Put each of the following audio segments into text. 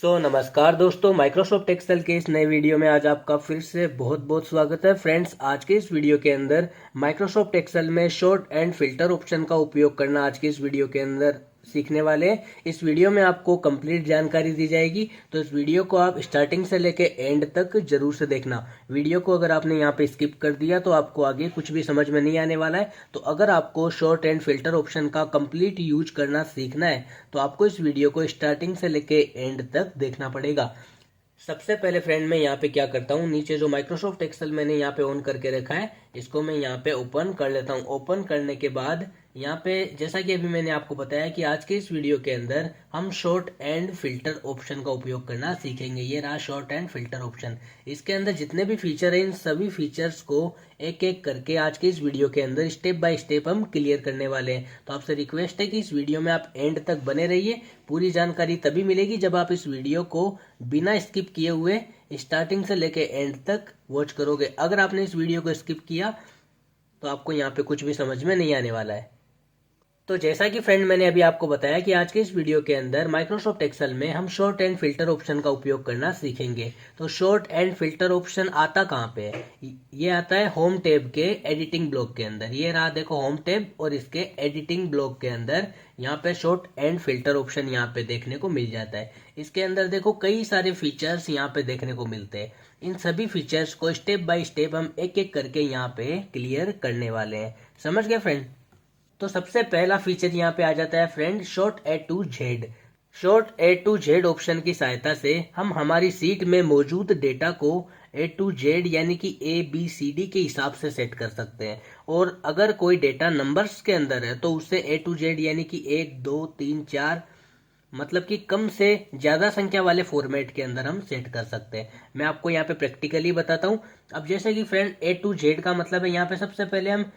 नमस्कार दोस्तों, Microsoft Excel के इस नए वीडियो में आज आपका फिर से बहुत बहुत स्वागत है। फ्रेंड्स, आज के इस वीडियो के अंदर माइक्रोसॉफ्ट एक्सेल में शॉर्ट एंड फिल्टर ऑप्शन का उपयोग करना आज के इस वीडियो के अंदर सीखने वाले हैं। इस वीडियो में आपको कंप्लीट जानकारी दी जाएगी, तो इस वीडियो को आप स्टार्टिंग से लेके एंड तक जरूर से देखना। वीडियो को अगर आपने यहाँ पे स्किप कर दिया तो आपको आगे कुछ भी समझ में नहीं आने वाला है। तो अगर आपको शॉर्ट एंड फिल्टर ऑप्शन का कंप्लीट यूज करना सीखना है तो आपको इस वीडियो को स्टार्टिंग से लेके एंड तक देखना पड़ेगा। सबसे पहले फ्रेंड मैं यहाँ पे क्या करता हूँ, नीचे जो माइक्रोसॉफ्ट एक्सेल मैंने यहाँ पे ऑन करके रखा है इसको मैं यहाँ पे ओपन कर लेता हूँ। ओपन करने के बाद यहाँ पे जैसा कि अभी मैंने आपको बताया कि आज के इस वीडियो के अंदर हम शॉर्ट एंड फिल्टर ऑप्शन का उपयोग करना सीखेंगे। ये रहा शॉर्ट एंड फिल्टर ऑप्शन। इसके अंदर जितने भी फीचर है इन सभी फीचर्स को एक एक करके आज के इस वीडियो के अंदर स्टेप बाय स्टेप हम क्लियर करने वाले हैं। तो आपसे रिक्वेस्ट है कि इस वीडियो में आप एंड तक बने रहिए। पूरी जानकारी तभी मिलेगी जब आप इस वीडियो को बिना स्किप किए हुए स्टार्टिंग से लेके एंड तक वॉच करोगे। अगर आपने इस वीडियो को स्किप किया तो आपको यहाँ पे कुछ भी समझ में नहीं आने वाला है। तो जैसा कि फ्रेंड मैंने अभी आपको बताया कि आज के इस वीडियो के अंदर माइक्रोसॉफ्ट एक्सेल में हम शॉर्ट एंड फिल्टर ऑप्शन का उपयोग करना सीखेंगे। तो शॉर्ट एंड फिल्टर ऑप्शन आता कहाँ पे है? ये आता है होम टैब के एडिटिंग ब्लॉक के अंदर। ये रहा देखो होम टैब और इसके एडिटिंग ब्लॉक के अंदर यहाँ पे शॉर्ट एंड फिल्टर ऑप्शन यहाँ पे देखने को मिल जाता है। इसके अंदर देखो कई सारे फीचर्स यहाँ पे देखने को मिलते हैं। इन सभी फीचर्स को स्टेप बाय स्टेप हम एक एक करके यहाँ पे क्लियर करने वाले हैं। समझ गए फ्रेंड? तो सबसे पहला फीचर यहाँ पे आ जाता है friend sort A to Z. Sort A to Z option की सहायता से हम हमारी सीट में मौजूद डेटा को ए टू जेड यानी कि ए बी सी डी के हिसाब से सेट कर सकते हैं। और अगर कोई डेटा नंबर्स के अंदर है तो उसे ए टू जेड यानी कि 1 2 3 4 मतलब कि कम से ज्यादा संख्या वाले फॉर्मेट के अंदर हम सेट कर सकते हैं। मैं आपको यहाँ पे प्रैक्टिकली बताता हूँ। अब जैसे कि फ्रेंड ए टू जेड का मतलब है यहाँ पे सबसे पहले हम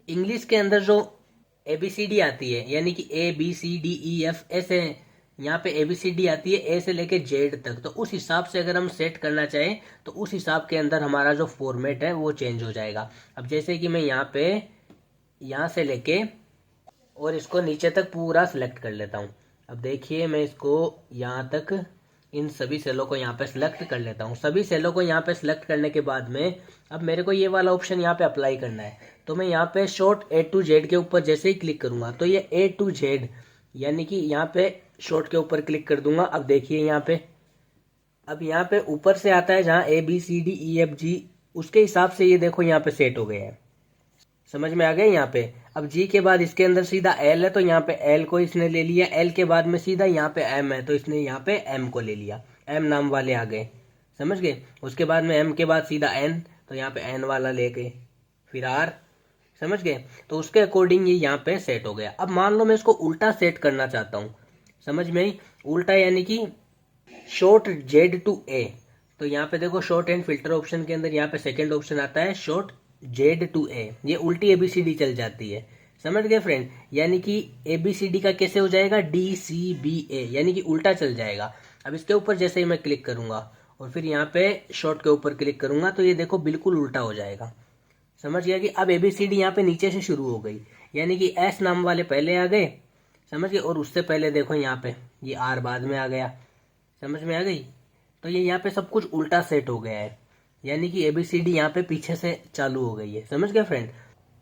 इंग्लिश के अंदर जो ABCD आती है यानी कि ABCDEF ऐसे यहाँ पे ABCD आती है ए से लेके जेड तक। तो उस हिसाब से अगर हम सेट करना चाहें तो उस हिसाब के अंदर हमारा जो फॉर्मेट है वो चेंज हो जाएगा। अब जैसे कि मैं यहाँ पे यहाँ से लेके और इसको नीचे तक पूरा सिलेक्ट कर लेता हूँ। अब देखिए मैं इसको यहाँ तक इन सभी सेलों को यहाँ पे सिलेक्ट कर लेता हूँ। सभी सेलों को यहाँ पे सिलेक्ट करने के बाद में अब मेरे को ये वाला ऑप्शन यहाँ पे अप्लाई करना है। तो मैं यहाँ पे शॉर्ट ए टू जेड के ऊपर जैसे ही क्लिक करूंगा तो ये ए टू जेड यानी कि यहाँ पे शॉर्ट के ऊपर क्लिक कर दूंगा। अब देखिए यहाँ पे अब यहाँ पे ऊपर से आता है जहाँ ABCDEFG उसके हिसाब से ये देखो यहाँ पे सेट हो गया है। समझ में आ गया यहाँ पे? अब जी के बाद इसके अंदर सीधा एल है तो यहाँ पे एल को इसने ले लिया। एल के बाद में सीधा यहाँ पे एम है तो इसने यहाँ पे एम को ले लिया। एम नाम वाले आ गए, समझ गए? उसके बाद में एम के बाद सीधा एन तो यहाँ पे एन वाला ले गए, फिर आर, समझ गए? तो उसके अकॉर्डिंग ये यहाँ पे सेट हो गया। अब मान लो मैं इसको उल्टा सेट करना चाहता हूँ। समझ में आई? उल्टा यानी कि शॉर्ट जेड टू ए। तो यहाँ पे देखो शॉर्ट एंड फिल्टर ऑप्शन के अंदर यहाँ पे सेकंड ऑप्शन आता है शॉर्ट जेड टू ए। ये उल्टी एबीसीडी चल जाती है। समझ गए फ्रेंड? यानी कि एबीसीडी का कैसे हो जाएगा? DCBA यानी कि उल्टा चल जाएगा। अब इसके ऊपर जैसे ही मैं क्लिक करूंगा और फिर यहाँ पे शॉर्ट के ऊपर क्लिक करूंगा तो ये देखो बिल्कुल उल्टा हो जाएगा। समझ गया कि अब एबीसीडी यहाँ पे नीचे से शुरू हो गई यानी कि एस नाम वाले पहले आ गए, समझ गए? और उससे पहले देखो यहाँ पे ये आर बाद में आ गया। समझ में आ गई? तो ये यहाँ पे सब कुछ उल्टा सेट हो गया है यानी कि एबीसीडी यहाँ पे पीछे से चालू हो गई है। समझ गए फ्रेंड?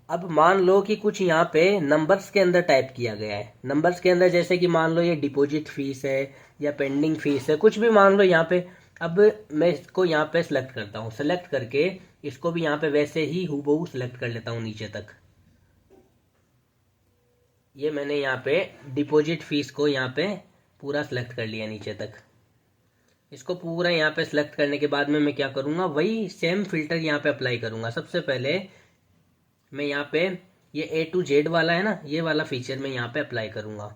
अब मान लो कि कुछ यहाँ पे नंबर्स के अंदर टाइप किया गया है। नंबर्स के अंदर जैसे कि मान लो ये डिपॉजिट फीस है या पेंडिंग फीस है, कुछ भी मान लो यहाँ पे। अब मैं इसको यहाँ पे सिलेक्ट करता हूँ। सिलेक्ट करके इसको भी यहाँ पे वैसे ही हूबहू सिलेक्ट कर लेता हूँ नीचे तक। ये मैंने यहाँ पे डिपॉजिट फीस को यहाँ पे पूरा सिलेक्ट कर लिया नीचे तक। इसको पूरा यहाँ पे सिलेक्ट करने के बाद में मैं क्या करूंगा, वही सेम फिल्टर यहाँ पे अप्लाई करूंगा। सबसे पहले मैं यहाँ पे ये ए टू जेड वाला है ना, ये वाला फीचर मैं यहाँ पे अप्लाई करूंगा।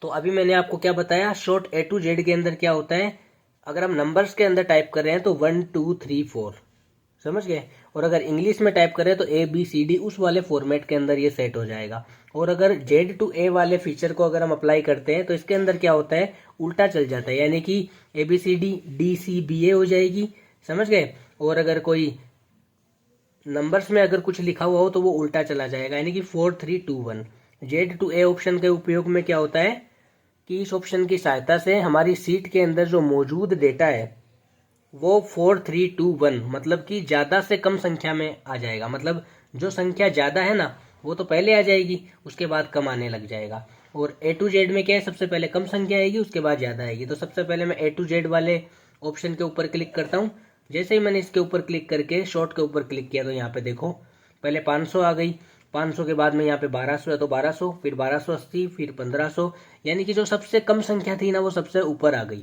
तो अभी मैंने आपको क्या बताया, शॉर्ट ए टू जेड के अंदर क्या होता है, अगर हम नंबर्स के अंदर टाइप कर रहे हैं तो 1 2 3 4, समझ गए? और अगर इंग्लिश में टाइप करें तो ABCD उस वाले फॉर्मेट के अंदर ये सेट हो जाएगा। और अगर जेड टू ए वाले फीचर को अगर हम अप्लाई करते हैं तो इसके अंदर क्या होता है, उल्टा चल जाता है यानी कि ABCD DCBA हो जाएगी। समझ गए? और अगर कोई नंबर्स में अगर कुछ लिखा हुआ हो तो वो उल्टा चला जाएगा यानी कि 4 3 2 1। जेड टू ए ऑप्शन के उपयोग में क्या होता है, कि इस ऑप्शन की सहायता से हमारी सीट के अंदर जो मौजूद डेटा है वो 4321 मतलब कि ज़्यादा से कम संख्या में आ जाएगा। मतलब जो संख्या ज़्यादा है ना वो तो पहले आ जाएगी, उसके बाद कम आने लग जाएगा। और ए टू जेड में क्या है, सबसे पहले कम संख्या आएगी, उसके बाद ज़्यादा आएगी। तो सबसे पहले मैं ए टू जेड वाले ऑप्शन के ऊपर क्लिक करता हूँ। जैसे ही मैंने इसके ऊपर क्लिक करके शॉर्ट के ऊपर क्लिक किया तो यहाँ पे देखो पहले 500 आ गई, 500 के बाद में यहाँ पे 1200 है तो 1200, फिर 1280, फिर 1500, यानी कि जो सबसे कम संख्या थी ना वो सबसे ऊपर आ गई।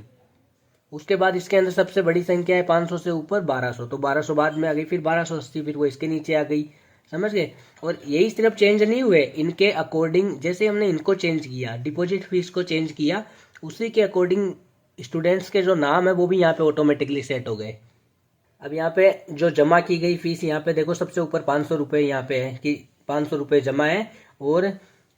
उसके बाद इसके अंदर सबसे बड़ी संख्या है 500 से ऊपर 1200, तो 1200 बाद में आ गई, फिर 1280, फिर वो इसके नीचे आ गई। समझ गए। और यही सिर्फ चेंज नहीं हुए, इनके अकॉर्डिंग जैसे हमने इनको चेंज किया, डिपॉजिट फीस को चेंज किया, उसी के अकॉर्डिंग स्टूडेंट्स के जो नाम है वो भी यहाँ पे ऑटोमेटिकली सेट हो गए। अब यहाँ पे जो जमा की गई फीस यहाँ पे देखो सबसे ऊपर 500 रुपये यहाँ पे है कि 500 रुपये जमा है, और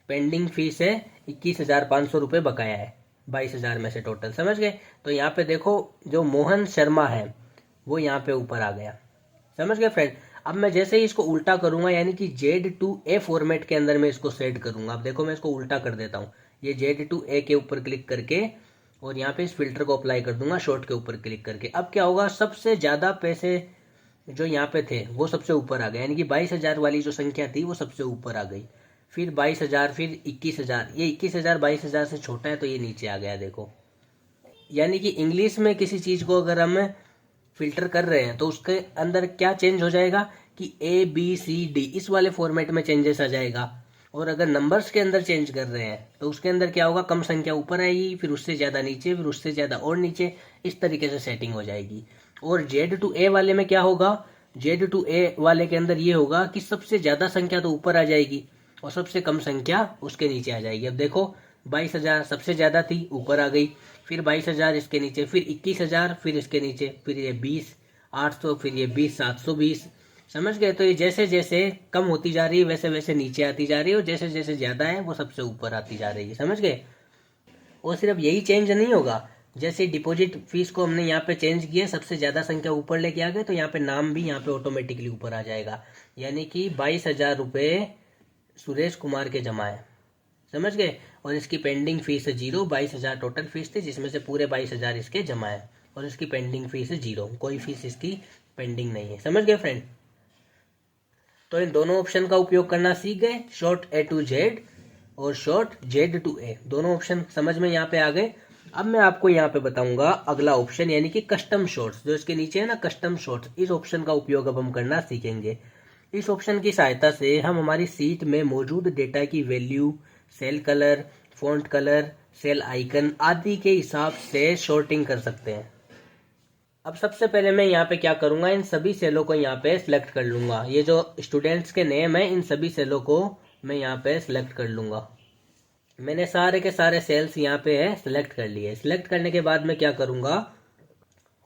पेंडिंग फीस है 21,500 रुपये बकाया है 22,000 में से टोटल। समझ गए। तो यहाँ पे देखो जो मोहन शर्मा है वो यहाँ पे ऊपर आ गया। समझ गए फ्रेंड। अब मैं जैसे ही इसको उल्टा करूंगा यानी कि Z2A फॉर्मेट के अंदर मैं इसको सेट करूंगा। अब देखो मैं इसको उल्टा कर देता हूँ, ये Z2A के ऊपर क्लिक करके और यहाँ पे इस फिल्टर को अप्लाई कर दूंगा शॉर्ट के ऊपर क्लिक करके। अब क्या होगा, सबसे ज्यादा पैसे जो यहाँ पे थे वो सबसे ऊपर आ गए, यानी कि 22,000 वाली जो संख्या थी वो सबसे ऊपर आ गई, फिर 22,000, फिर 21,000। ये 21,000 22,000 से छोटा है तो ये नीचे आ गया। देखो यानी कि इंग्लिश में किसी चीज को अगर हम फिल्टर कर रहे हैं तो उसके अंदर क्या चेंज हो जाएगा कि ABCD इस वाले फॉर्मेट में चेंजेस आ जाएगा। और अगर नंबर्स के अंदर चेंज कर रहे हैं तो उसके अंदर क्या होगा, कम संख्या ऊपर आएगी, फिर उससे ज्यादा नीचे, फिर उससे ज्यादा और नीचे, इस तरीके से सेटिंग हो जाएगी। और Z2A वाले में क्या होगा, Z2A वाले के अंदर ये होगा कि सबसे ज्यादा संख्या तो ऊपर आ जाएगी और सबसे कम संख्या उसके नीचे आ जाएगी। अब देखो 22,000 सबसे ज्यादा थी, ऊपर आ गई, फिर 22,000 इसके नीचे, फिर 21,000, फिर इसके नीचे, फिर ये 20,800, फिर ये 20,720। समझ गए। तो ये जैसे जैसे कम होती जा रही है वैसे वैसे नीचे आती जा रही है, और जैसे जैसे ज्यादा है वो सबसे ऊपर आती जा रही है। समझ गए। और सिर्फ यही चेंज नहीं होगा, जैसे डिपॉजिट फीस को हमने यहाँ पे चेंज किया, सबसे ज्यादा संख्या ऊपर लेके आ गए तो यहाँ पे नाम भी यहाँ पे ऑटोमेटिकली ऊपर आ जाएगा, यानी कि 22,000 रुपये सुरेश कुमार के जमा है। समझ गए। और इसकी पेंडिंग फीस है 0, 22,000 टोटल फीस थी जिसमें से पूरे 22,000 इसके जमा है, और इसकी पेंडिंग फीस है 0, कोई फीस इसकी पेंडिंग नहीं है। समझ गए फ्रेंड। तो इन दोनों ऑप्शन का उपयोग करना सीख गए, शॉर्ट A to Z और शॉर्ट Z2A, दोनों ऑप्शन समझ में यहाँ पे आ गए। अब मैं आपको यहाँ पे बताऊंगा अगला ऑप्शन, यानी कि कस्टम शॉर्ट्स, जो इसके नीचे है ना कस्टम शॉर्ट्स, इस ऑप्शन का उपयोग अब हम करना सीखेंगे। इस ऑप्शन की सहायता से हम हमारी सीट में मौजूद डेटा की value, cell colour, font colour, cell icon आदि के हिसाब से शॉर्टिंग कर सकते हैं। अब सबसे पहले मैं यहाँ पे क्या करूंगा, इन सभी सेलों को यहाँ पे सिलेक्ट कर लूंगा। ये जो स्टूडेंट्स के नेम है इन सभी सेलों को मैं यहाँ पे सिलेक्ट कर लूंगा। मैंने सारे के सारे सेल्स यहाँ पे है सिलेक्ट कर लिए। सिलेक्ट करने के बाद मैं क्या करूंगा,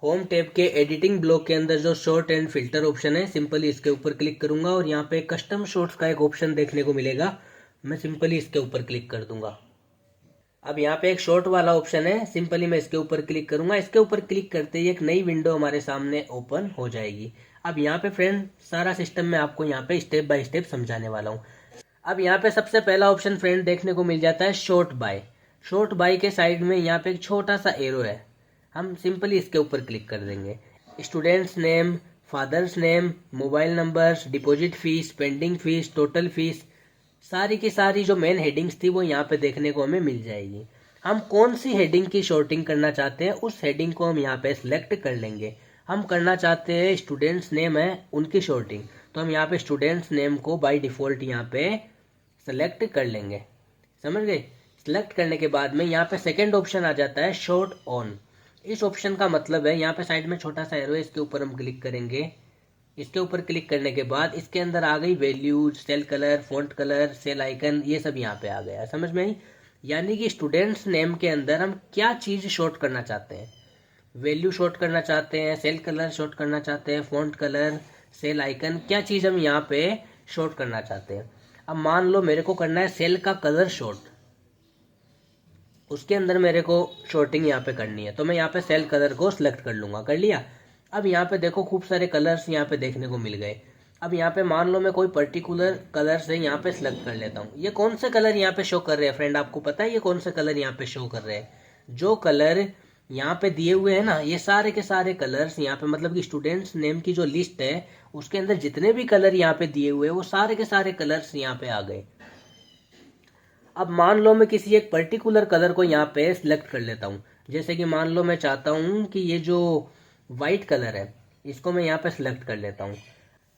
होम टैब के एडिटिंग ब्लॉक के अंदर जो शॉर्ट एंड फिल्टर ऑप्शन है, सिंपली इसके ऊपर क्लिक करूंगा और यहाँ पे कस्टम शॉर्ट्स का एक ऑप्शन देखने को मिलेगा, मैं सिंपली इसके ऊपर क्लिक कर दूंगा। अब यहाँ पे एक शॉर्ट वाला ऑप्शन है, सिंपली मैं इसके ऊपर क्लिक करूंगा। इसके ऊपर क्लिक करते ही एक नई विंडो हमारे सामने ओपन हो जाएगी। अब यहाँ पे फ्रेंड सारा सिस्टम मैं आपको यहाँ पे स्टेप बाय स्टेप समझाने वाला हूँ। अब यहाँ पे सबसे पहला ऑप्शन फ्रेंड देखने को मिल जाता है शॉर्ट बाय। शॉर्ट बाय के साइड में यहाँ पे एक छोटा सा एरो है, हम सिंपली इसके ऊपर क्लिक कर देंगे। Students name, father's name, mobile numbers, deposit fees, pending fees, total fees, सारी की सारी जो मेन हेडिंग्स थी वो यहाँ पे देखने को हमें मिल जाएगी। हम कौन सी हेडिंग की शॉर्टिंग करना चाहते हैं उस हेडिंग को हम यहाँ पे सिलेक्ट कर लेंगे। हम करना चाहते हैं स्टूडेंट्स नेम है उनकी शॉर्टिंग, तो हम यहाँ पे स्टूडेंट्स नेम को बाय डिफॉल्ट यहाँ पे सेलेक्ट कर लेंगे। समझ गए। सिलेक्ट करने के बाद में यहाँ पे सेकेंड ऑप्शन आ जाता है शॉर्ट ऑन। इस ऑप्शन का मतलब है यहाँ पे साइड में छोटा सा एरो है, इसके ऊपर हम क्लिक करेंगे। इसके ऊपर क्लिक करने के बाद इसके अंदर आ गई values, cell colour, font colour, cell icon, ये सब यहाँ पे आ गया। समझ में आई। यानी कि स्टूडेंट्स नेम के अंदर हम क्या चीज शॉर्ट करना चाहते हैं, वैल्यू शॉर्ट करना चाहते हैं, सेल कलर शॉर्ट करना चाहते हैं, फॉन्ट कलर, सेल आइकन, क्या चीज हम यहाँ पे शॉर्ट करना चाहते हैं। अब मान लो मेरे को करना है सेल का कलर शॉर्ट, उसके अंदर मेरे को शॉर्टिंग यहाँ पे करनी है, तो मैं यहाँ पे सेल कलर को सिलेक्ट कर लूंगा। कर लिया। अब यहाँ पे देखो खूब सारे कलर्स यहाँ पे देखने को मिल गए। अब यहाँ पे मान लो मैं कोई पर्टिकुलर कलर से यहाँ पे सिलेक्ट कर लेता हूँ। ये कौन से कलर यहाँ पे शो कर रहे हैं फ्रेंड, आपको पता है ये कौन से कलर यहाँ पे शो कर रहे हैं? जो कलर यहाँ पे दिए हुए हैं ना, ये सारे के सारे कलर्स यहाँ पे, मतलब कि स्टूडेंट्स नेम की जो लिस्ट है उसके अंदर जितने भी कलर यहाँ पे दिए हुए हैं वो सारे के सारे कलर्स यहाँ पे आ गए। अब मान लो मैं किसी एक पर्टिकुलर कलर को यहाँ पे सिलेक्ट कर लेता हूँ। जैसे कि मान लो मैं चाहता हूँ कि ये जो वाइट कलर है इसको मैं यहाँ पे सिलेक्ट कर लेता हूँ।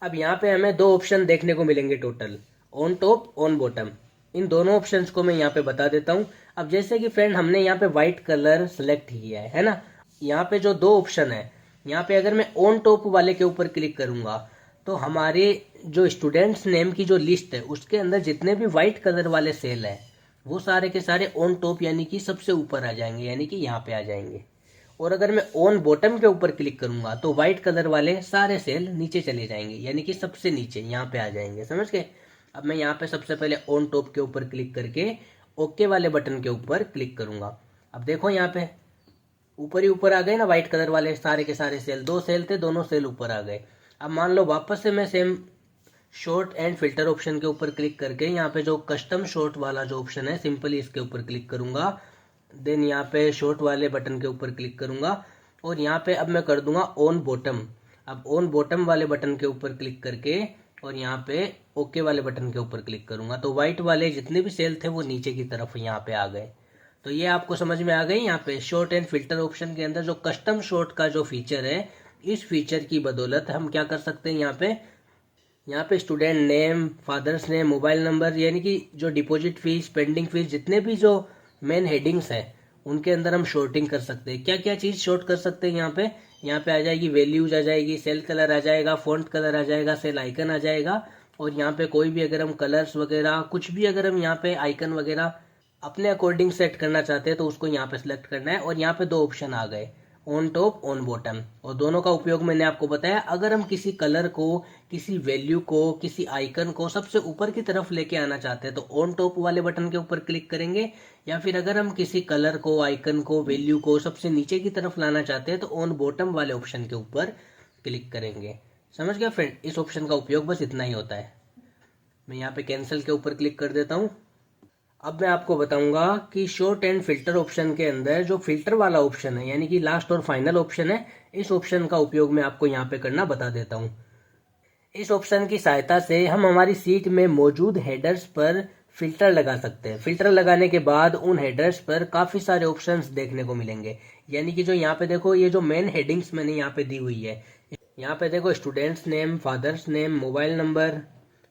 अब यहाँ पे हमें दो ऑप्शन देखने को मिलेंगे total, on top on bottom. इन दोनों ऑप्शंस को मैं यहाँ पे बता देता हूँ। अब जैसे कि फ्रेंड हमने यहाँ पे व्हाइट कलर सेलेक्ट किया है ना, यहाँ पे जो दो ऑप्शन है, यहाँ पे अगर मैं ऑन टॉप वाले के ऊपर क्लिक करूंगा तो हमारे जो स्टूडेंट्स नेम की जो लिस्ट है उसके अंदर जितने भी व्हाइट कलर वाले सेल है वो सारे के सारे ऑन टॉप यानी कि सबसे ऊपर आ जाएंगे, यानी कि यहाँ पे आ जाएंगे। और अगर मैं ऑन बॉटम के ऊपर क्लिक करूंगा तो व्हाइट कलर वाले सारे सेल नीचे चले जाएंगे, यानी कि सबसे नीचे यहाँ पे आ जाएंगे। समझ गए? अब मैं यहाँ पे सबसे पहले ऑन टॉप के ऊपर क्लिक करके ओके वाले बटन के ऊपर क्लिक करूंगा। अब देखो यहाँ पे ऊपर ही ऊपर आ गए ना व्हाइट कलर वाले सारे के सारे सेल, दो सेल थे दोनों सेल ऊपर आ गए। अब मान लो वापस से मैं same short and filter option के ऊपर क्लिक करके यहाँ पे जो कस्टम शॉर्ट वाला जो ऑप्शन है सिंपली इसके ऊपर क्लिक करूंगा। देन यहाँ पे शॉर्ट वाले बटन के ऊपर क्लिक करूंगा और यहाँ पे अब मैं कर दूंगा ऑन बॉटम। अब ऑन बॉटम वाले बटन के ऊपर क्लिक करके और यहाँ पे ओके वाले बटन के ऊपर क्लिक करूंगा तो व्हाइट वाले जितने भी सेल थे वो नीचे की तरफ यहाँ पे आ गए। तो ये आपको समझ में आ गई। यहाँ पे शॉर्ट एंड फिल्टर ऑप्शन के अंदर जो कस्टम शॉर्ट का जो फीचर है, इस फीचर की बदौलत हम क्या कर सकते हैं, यहाँ पे student name, father's name, mobile number, यानी कि जो डिपॉजिट फीस, पेंडिंग फीस, जितने भी जो मेन हेडिंग्स हैं उनके अंदर हम शॉर्टिंग कर सकते हैं। क्या क्या चीज़ शॉर्ट कर सकते हैं यहाँ पे आ जाएगी वैल्यूज आ जाएगी, सेल कलर आ जाएगा, फॉन्ट कलर आ जाएगा, सेल आइकन आ जाएगा। और यहाँ पे कोई भी अगर हम कलर्स वगैरह कुछ भी अगर हम यहाँ पे आइकन वगैरह अपने अकॉर्डिंग सेट करना चाहते हैं तो उसको यहाँ पे सिलेक्ट करना है। और यहाँ पे दो ऑप्शन आ गए, ऑन टॉप ऑन बॉटम, और दोनों का उपयोग मैंने आपको बताया। अगर हम किसी कलर को, किसी वैल्यू को, किसी आइकन को सबसे ऊपर की तरफ लेके आना चाहते हैं तो ऑन टॉप वाले बटन के ऊपर क्लिक करेंगे, या फिर अगर हम किसी कलर को, आइकन को, वैल्यू को सबसे नीचे की तरफ लाना चाहते हैं तो ऑन बॉटम वाले ऑप्शन के ऊपर क्लिक करेंगे। समझ गया फ्रेंड? इस ऑप्शन का उपयोग बस इतना ही होता है। मैं यहाँ पे कैंसिल के ऊपर क्लिक कर देता हूँ। अब मैं आपको बताऊंगा कि शॉर्ट एंड फिल्टर ऑप्शन के अंदर जो फिल्टर वाला ऑप्शन है, यानी कि लास्ट और फाइनल ऑप्शन है, इस ऑप्शन का उपयोग मैं आपको यहाँ पे करना बता देता हूँ। इस ऑप्शन की सहायता से हम हमारी सीट में मौजूद हेडर्स पर फिल्टर लगा सकते हैं। फिल्टर लगाने के बाद उन हेडर्स पर काफ़ी सारे ऑप्शंस देखने को मिलेंगे। यानी कि जो यहाँ पे देखो, ये जो मेन हेडिंग्स मैंने यहाँ पे दी हुई है, यहाँ पे देखो student's name, father's name, mobile number,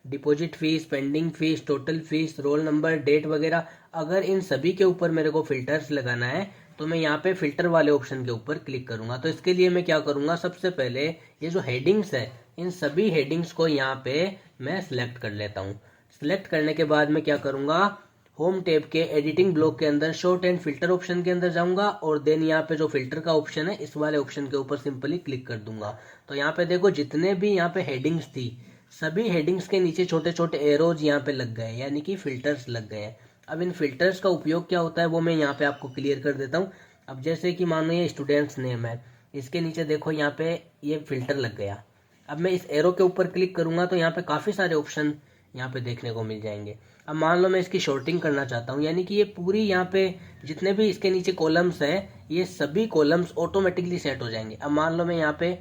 deposit fees, pending fees, total fees, roll number, date वगैरह। अगर इन सभी के ऊपर मेरे को फिल्टर्स लगाना है तो मैं यहाँ पे फिल्टर वाले ऑप्शन के ऊपर क्लिक करूंगा। तो इसके लिए मैं क्या करूंगा, सबसे पहले ये जो हेडिंग्स है इन सभी हेडिंग्स को यहाँ पे मैं सिलेक्ट कर लेता हूँ। सिलेक्ट करने के बाद मैं क्या करूंगा, होम टैब के एडिटिंग ब्लॉक के अंदर शॉर्ट एंड फिल्टर ऑप्शन के अंदर जाऊंगा और देन यहाँ पे जो फिल्टर का ऑप्शन है इस वाले ऑप्शन के ऊपर सिंपली क्लिक कर दूंगा। तो यहाँ पे देखो जितने भी यहाँ पे हेडिंग्स थी सभी हेडिंग्स के नीचे छोटे छोटे एरोज यहाँ पे लग गए, यानी कि फिल्टर्स लग गए हैं। अब इन फिल्टर्स का उपयोग क्या होता है वो मैं यहाँ पे आपको क्लियर कर देता हूँ। अब जैसे कि मान लो ये स्टूडेंट्स नेम है, इसके नीचे देखो यहाँ पे ये फिल्टर लग गया। अब मैं इस एरो के ऊपर क्लिक करूंगा तो यहाँ पे काफ़ी सारे ऑप्शन यहाँ पे देखने को मिल जाएंगे। अब मान लो मैं इसकी शॉर्टिंग करना चाहता हूँ, यानी कि ये पूरी यहाँ पे जितने भी इसके नीचे कॉलम्स है ये सभी कॉलम्स ऑटोमेटिकली सेट हो जाएंगे। अब मान लो मैं यहाँ पे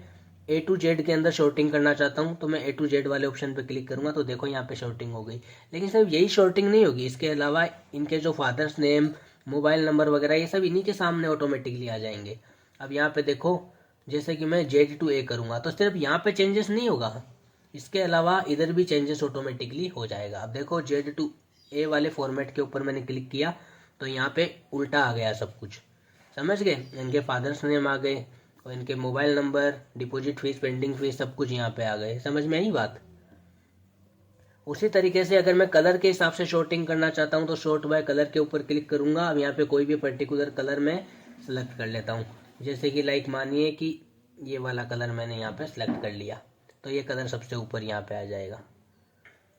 A to Z के अंदर शॉर्टिंग करना चाहता हूँ तो मैं A to Z वाले ऑप्शन पे क्लिक करूंगा तो देखो यहाँ पे शॉर्टिंग हो गई। लेकिन सिर्फ यही शॉर्टिंग नहीं होगी, इसके अलावा इनके जो फादर्स नेम, मोबाइल नंबर वगैरह ये सब इन्हीं के सामने ऑटोमेटिकली आ जाएंगे। अब यहाँ पे देखो जैसे कि मैं Z to A करूंगा तो सिर्फ यहाँ पे चेंजेस नहीं होगा, इसके अलावा इधर भी चेंजेस ऑटोमेटिकली हो जाएगा। अब देखो Z to A वाले फॉर्मेट के ऊपर मैंने क्लिक किया तो यहाँ पे उल्टा आ गया सब कुछ। समझ गए? इनके फादर्स नेम आ गए और इनके mobile number, deposit fees, pending fees सब कुछ यहाँ पे आ गए। समझ में आई बात? उसी तरीके से अगर मैं कलर के हिसाब से शॉर्टिंग करना चाहता हूँ तो शॉर्ट बाय कलर के ऊपर क्लिक करूंगा। अब यहाँ पे कोई भी पर्टिकुलर कलर मैं सिलेक्ट कर लेता हूँ, जैसे कि लाइक मानिए कि ये वाला कलर मैंने यहाँ पे सिलेक्ट कर लिया तो ये कलर सबसे ऊपर यहाँ पे आ जाएगा।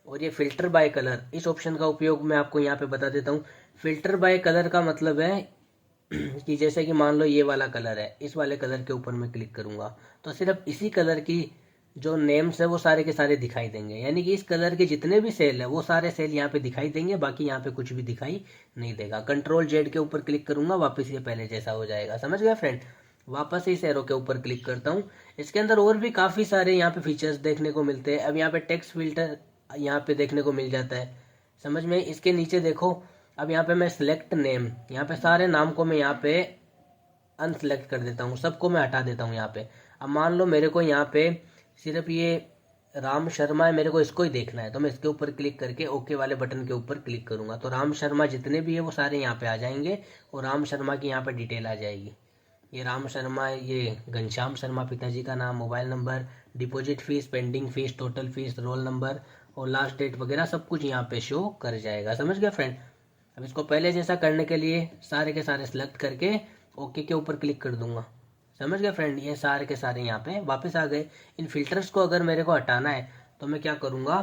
और ये फिल्टर बाय कलर, इस ऑप्शन का उपयोग मैं आपको यहाँ पे बता देता हूँ। फिल्टर बाय कलर का मतलब है कि जैसे कि मान लो ये वाला कलर है, इस वाले कलर के ऊपर मैं क्लिक करूंगा तो सिर्फ इसी कलर की जो नेम्स है वो सारे के सारे दिखाई देंगे, यानी कि इस कलर के जितने भी सेल है वो सारे सेल यहाँ पे दिखाई देंगे, बाकी यहाँ पे कुछ भी दिखाई नहीं देगा। कंट्रोल जेड के ऊपर क्लिक करूंगा, वापस ये पहले जैसा हो जाएगा। समझ गया फ्रेंड। वापस इस एरो के ऊपर क्लिक करता हूँ। इसके अंदर और भी काफी सारे यहाँ पे फीचर्स देखने को मिलते हैं। अब यहाँ पे टेक्स्ट फिल्टर यहाँ पे देखने को मिल जाता है, समझ में। इसके नीचे देखो, अब यहाँ पे मैं सिलेक्ट नेम, यहाँ पे सारे नाम को मैं यहाँ पे अनसेलेक्ट कर देता हूँ, सबको मैं हटा देता हूँ यहाँ पे। अब मान लो मेरे को यहाँ पे सिर्फ ये राम शर्मा है, मेरे को इसको ही देखना है, तो मैं इसके ऊपर क्लिक करके ओके वाले बटन के ऊपर क्लिक करूंगा, तो राम शर्मा जितने भी है वो सारे यहाँ पे आ जाएंगे और राम शर्मा की यहाँ पे डिटेल आ जाएगी। ये राम शर्मा, ये घनश्याम शर्मा पिताजी का नाम, mobile number, deposit fees, pending fees, total fees, roll number और लास्ट डेट वगैरह सब कुछ यहाँ पे शो कर जाएगा। समझ गया फ्रेंड। अब इसको पहले जैसा करने के लिए सारे के सारे सिलेक्ट करके ओके के ऊपर क्लिक कर दूंगा। समझ गया फ्रेंड। ये सारे के सारे यहाँ पे वापस आ गए। इन फिल्टर्स को अगर मेरे को हटाना है तो मैं क्या करूंगा,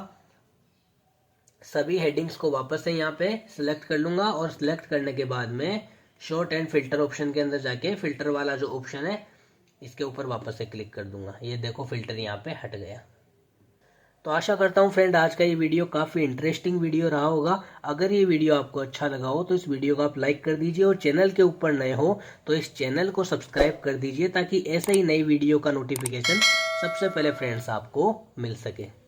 सभी हेडिंग्स को वापस से यहाँ पे सिलेक्ट कर लूंगा और सिलेक्ट करने के बाद में शॉर्ट एंड फिल्टर ऑप्शन के अंदर जाके फिल्टर वाला जो ऑप्शन है इसके ऊपर वापस से क्लिक कर दूंगा। ये देखो फिल्टर यहाँ पे हट गया। तो आशा करता हूँ फ्रेंड आज का ये वीडियो काफ़ी इंटरेस्टिंग वीडियो रहा होगा। अगर ये वीडियो आपको अच्छा लगा हो तो इस वीडियो को आप लाइक कर दीजिए और चैनल के ऊपर नए हो तो इस चैनल को सब्सक्राइब कर दीजिए ताकि ऐसे ही नई वीडियो का नोटिफिकेशन सबसे पहले फ्रेंड्स आपको मिल सके।